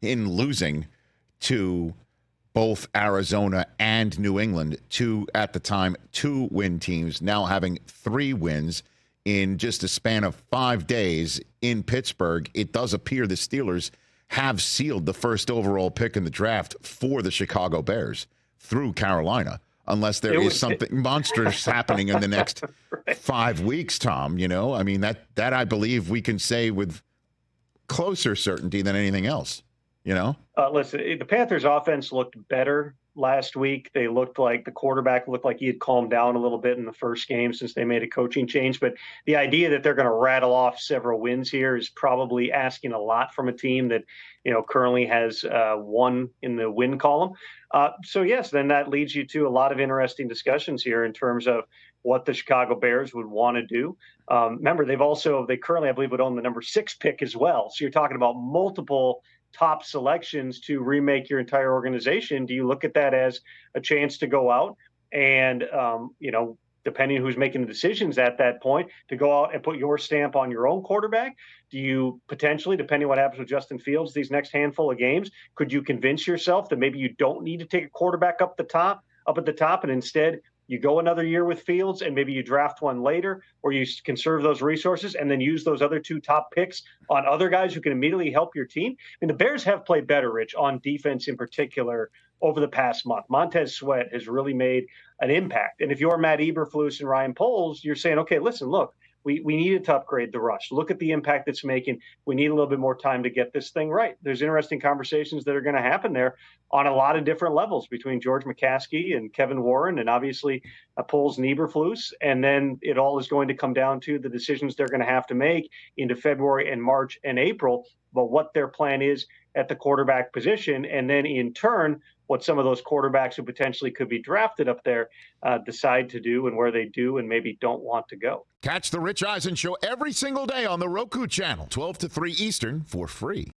in losing to both Arizona and New England, two at the time, 2-win teams, now having 3 wins in just a span of 5 days in Pittsburgh. It does appear the Steelers have sealed the first overall pick in the draft for the Chicago Bears through Carolina, unless there is something monstrous happening in the next 5 weeks, Tom. You know, I mean, that I believe we can say with closer certainty than anything else, you know? Listen, the Panthers offense looked better last week. They looked like the quarterback looked like he had calmed down a little bit in the first game since they made a coaching change. But the idea that they're going to rattle off several wins here is probably asking a lot from a team that, you know, currently has 1 in the win column. So, yes, then that leads you to a lot of interesting discussions here in terms of what the Chicago Bears would want to do. Remember, they currently, I believe, would own the number 6 pick as well. So you're talking about multiple top selections to remake your entire organization. Do you look at that as a chance to go out and, you know, depending who's making the decisions at that point, to go out and put your stamp on your own quarterback? Do you potentially, depending on what happens with Justin Fields these next handful of games, could you convince yourself that maybe you don't need to take a quarterback up at the top, and instead you go another year with Fields and maybe you draft one later, or you conserve those resources and then use those other 2 top picks on other guys who can immediately help your team? I mean, the Bears have played better, Rich, on defense in particular over the past month. Montez Sweat has really made an impact. And if you're Matt Eberflus and Ryan Poles, you're saying, okay, listen, look, we needed to upgrade the rush. Look at the impact it's making. We need a little bit more time to get this thing right. There's interesting conversations that are going to happen there on a lot of different levels between George McCaskey and Kevin Warren and obviously Poles and Eberflus. And then it all is going to come down to the decisions they're going to have to make into February and March and April about what their plan is at the quarterback position. And then in turn, what some of those quarterbacks who potentially could be drafted up there decide to do and where they do and maybe don't want to go. Catch the Rich Eisen Show every single day on the Roku channel, 12 to 3 Eastern, for free.